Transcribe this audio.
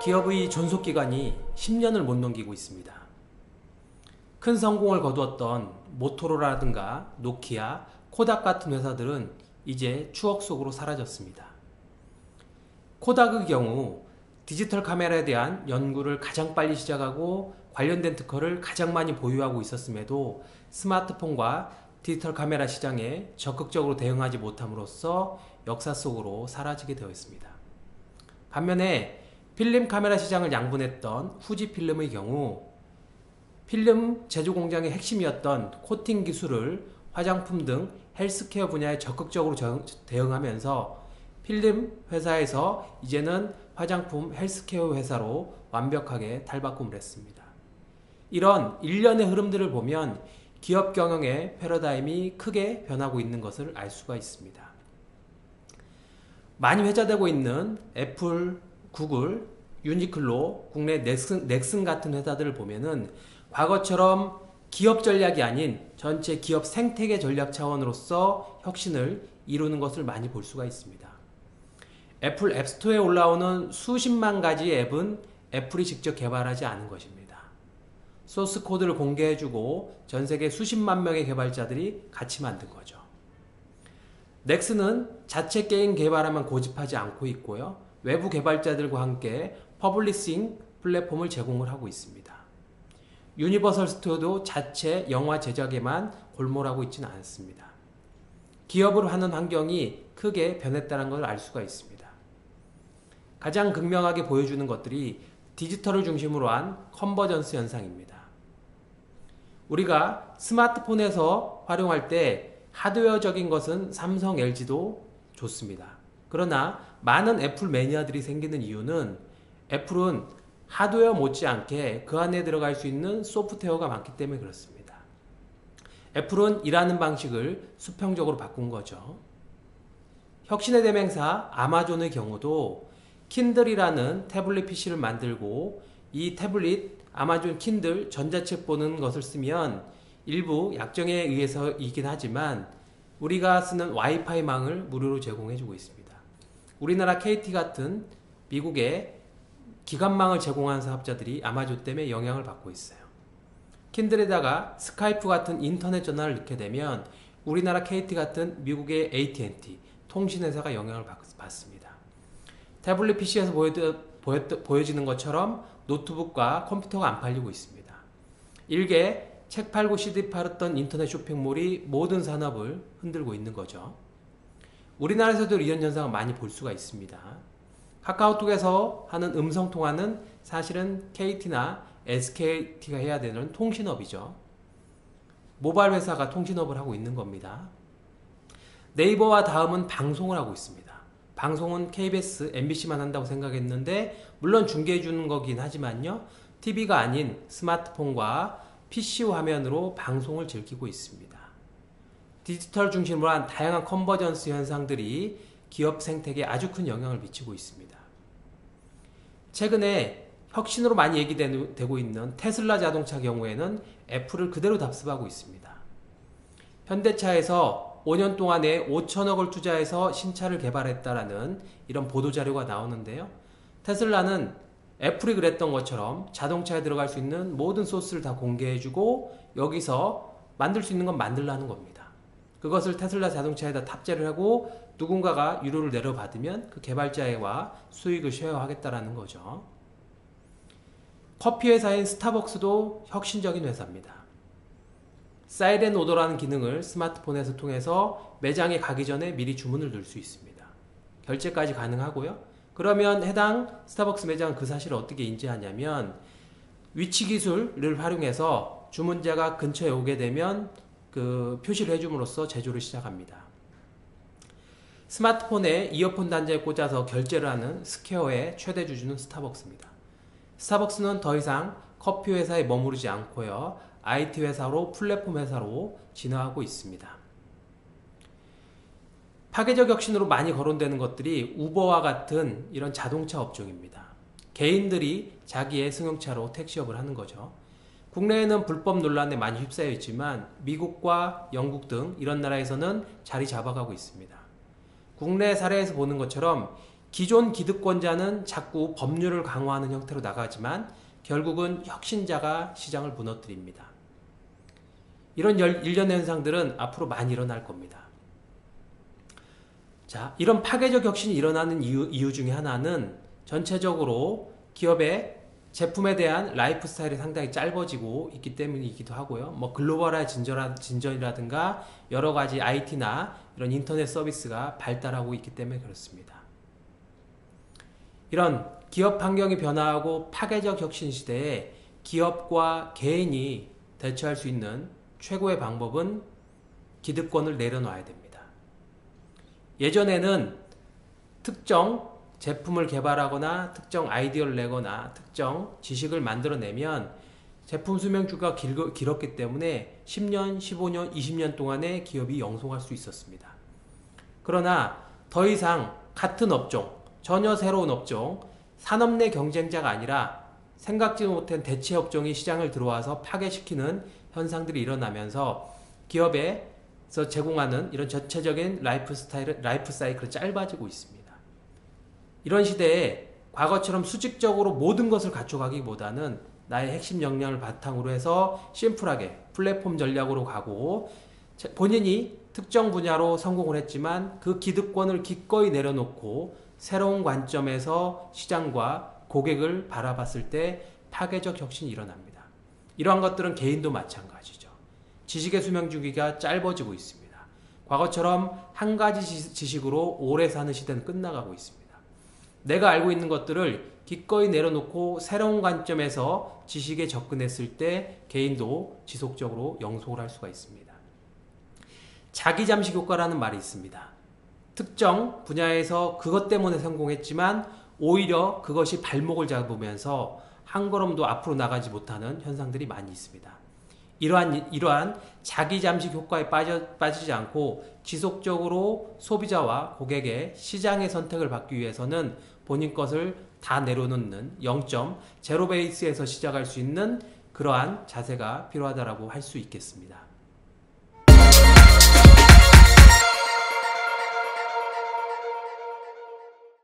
기업의 존속기간이 10년을 못 넘기고 있습니다. 큰 성공을 거두었던 모토로라라든가 노키아, 코닥 같은 회사들은 이제 추억 속으로 사라졌습니다. 코닥의 경우 디지털 카메라에 대한 연구를 가장 빨리 시작하고 관련된 특허를 가장 많이 보유하고 있었음에도 스마트폰과 디지털 카메라 시장에 적극적으로 대응하지 못함으로써 역사 속으로 사라지게 되었습니다. 반면에 필름 카메라 시장을 양분했던 후지필름의 경우 필름 제조 공장의 핵심이었던 코팅 기술을 화장품 등 헬스케어 분야에 적극적으로 대응하면서 필름 회사에서 이제는 화장품 헬스케어 회사로 완벽하게 탈바꿈을 했습니다. 이런 일련의 흐름들을 보면 기업 경영의 패러다임이 크게 변하고 있는 것을 알 수가 있습니다. 많이 회자되고 있는 애플, 구글, 유니클로, 국내 넥슨 같은 회사들을 보면은 과거처럼 기업 전략이 아닌 전체 기업 생태계 전략 차원으로서 혁신을 이루는 것을 많이 볼 수가 있습니다. 애플 앱스토어에 올라오는 수십만 가지의 앱은 애플이 직접 개발하지 않은 것입니다. 소스 코드를 공개해주고 전세계 수십만 명의 개발자들이 같이 만든 거죠. 넥슨은 자체 게임 개발에만 고집하지 않고 있고요. 외부 개발자들과 함께 퍼블리싱 플랫폼을 제공을 하고 있습니다. 유니버설 스튜디오도 자체 영화 제작에만 골몰하고 있지는 않습니다. 기업으로 하는 환경이 크게 변했다는 걸 알 수가 있습니다. 가장 극명하게 보여주는 것들이 디지털을 중심으로 한 컨버전스 현상입니다. 우리가 스마트폰에서 활용할 때 하드웨어적인 것은 삼성, LG도 좋습니다. 그러나 많은 애플 매니아들이 생기는 이유는 애플은 하드웨어 못지않게 그 안에 들어갈 수 있는 소프트웨어가 많기 때문에 그렇습니다. 애플은 일하는 방식을 수평적으로 바꾼 거죠. 혁신의 대명사 아마존의 경우도 킨들이라는 태블릿 PC를 만들고 이 태블릿 아마존 킨들 전자책 보는 것을 쓰면 일부 약정에 의해서이긴 하지만 우리가 쓰는 와이파이 망을 무료로 제공해주고 있습니다. 우리나라 KT 같은 미국의 기관망을 제공하는 사업자들이 아마존 때문에 영향을 받고 있어요. 킨들에다가 스카이프 같은 인터넷 전화를 넣게 되면 우리나라 KT 같은 미국의 AT&T 통신회사가 영향을 받습니다. 태블릿 PC에서 보여지는 것처럼 노트북과 컴퓨터가 안 팔리고 있습니다. 일개 책 팔고 CD 팔았던 인터넷 쇼핑몰이 모든 산업을 흔들고 있는 거죠. 우리나라에서도 이런 현상을 많이 볼 수가 있습니다. 카카오톡에서 하는 음성통화는 사실은 KT나 SKT가 해야 되는 통신업이죠. 모바일 회사가 통신업을 하고 있는 겁니다. 네이버와 다음은 방송을 하고 있습니다. 방송은 KBS, MBC만 한다고 생각했는데 물론 중계해 주는 거긴 하지만요. TV가 아닌 스마트폰과 PC 화면으로 방송을 즐기고 있습니다. 디지털 중심으로 한 다양한 컨버전스 현상들이 기업 생태계에 아주 큰 영향을 미치고 있습니다. 최근에 혁신으로 많이 얘기되고 있는 테슬라 자동차 경우에는 애플을 그대로 답습하고 있습니다. 현대차에서 5년 동안에 5천억을 투자해서 신차를 개발했다라는 이런 보도자료가 나오는데요. 테슬라는 애플이 그랬던 것처럼 자동차에 들어갈 수 있는 모든 소스를 다 공개해주고 여기서 만들 수 있는 건 만들라는 겁니다. 그것을 테슬라 자동차에다 탑재를 하고 누군가가 유료를 내려받으면 그 개발자와 수익을 쉐어하겠다라는 거죠. 커피 회사인 스타벅스도 혁신적인 회사입니다. 사이렌 오더라는 기능을 스마트폰에서 통해서 매장에 가기 전에 미리 주문을 넣을 수 있습니다. 결제까지 가능하고요. 그러면 해당 스타벅스 매장은 그 사실을 어떻게 인지하냐면 위치 기술을 활용해서 주문자가 근처에 오게 되면 그 표시를 해줌으로써 제조를 시작합니다. 스마트폰에 이어폰 단자에 꽂아서 결제를 하는 스퀘어의 최대 주주는 스타벅스입니다. 스타벅스는 더 이상 커피 회사에 머무르지 않고요. IT 회사로 플랫폼 회사로 진화하고 있습니다. 파괴적 혁신으로 많이 거론되는 것들이 우버와 같은 이런 자동차 업종입니다. 개인들이 자기의 승용차로 택시업을 하는 거죠. 국내에는 불법 논란에 많이 휩싸여 있지만 미국과 영국 등 이런 나라에서는 자리 잡아가고 있습니다. 국내 사례에서 보는 것처럼 기존 기득권자는 자꾸 법률을 강화하는 형태로 나가지만 결국은 혁신자가 시장을 무너뜨립니다. 이런 일련의 현상들은 앞으로 많이 일어날 겁니다. 자, 이런 파괴적 혁신이 일어나는 이유 중에 하나는 전체적으로 기업의 제품에 대한 라이프 스타일이 상당히 짧아지고 있기 때문이기도 하고요. 뭐 글로벌화 진전이라든가 여러 가지 IT나 이런 인터넷 서비스가 발달하고 있기 때문에 그렇습니다. 이런 기업 환경이 변화하고 파괴적 혁신 시대에 기업과 개인이 대처할 수 있는 최고의 방법은 기득권을 내려놔야 됩니다. 예전에는 특정 제품을 개발하거나 특정 아이디어를 내거나 특정 지식을 만들어내면 제품 수명주가 길었기 때문에 10년, 15년, 20년 동안의 기업이 영속할 수 있었습니다. 그러나 더 이상 같은 업종, 전혀 새로운 업종, 산업 내 경쟁자가 아니라 생각지 못한 대체 업종이 시장을 들어와서 파괴시키는 현상들이 일어나면서 기업에서 제공하는 이런 전체적인 라이프 사이클이 짧아지고 있습니다. 이런 시대에 과거처럼 수직적으로 모든 것을 갖춰가기보다는 나의 핵심 역량을 바탕으로 해서 심플하게 플랫폼 전략으로 가고 본인이 특정 분야로 성공을 했지만 그 기득권을 기꺼이 내려놓고 새로운 관점에서 시장과 고객을 바라봤을 때 파괴적 혁신이 일어납니다. 이러한 것들은 개인도 마찬가지죠. 지식의 수명 주기가 짧아지고 있습니다. 과거처럼 한 가지 지식으로 오래 사는 시대는 끝나가고 있습니다. 내가 알고 있는 것들을 기꺼이 내려놓고 새로운 관점에서 지식에 접근했을 때 개인도 지속적으로 영속을 할 수가 있습니다. 자기잠식 효과라는 말이 있습니다. 특정 분야에서 그것 때문에 성공했지만 오히려 그것이 발목을 잡으면서 한 걸음도 앞으로 나가지 못하는 현상들이 많이 있습니다. 이러한 자기잠식 효과에 빠지지 않고 지속적으로 소비자와 고객의 시장의 선택을 받기 위해서는 본인 것을 다 내려놓는 0점, 제로 베이스에서 시작할 수 있는 그러한 자세가 필요하다고 할 수 있겠습니다.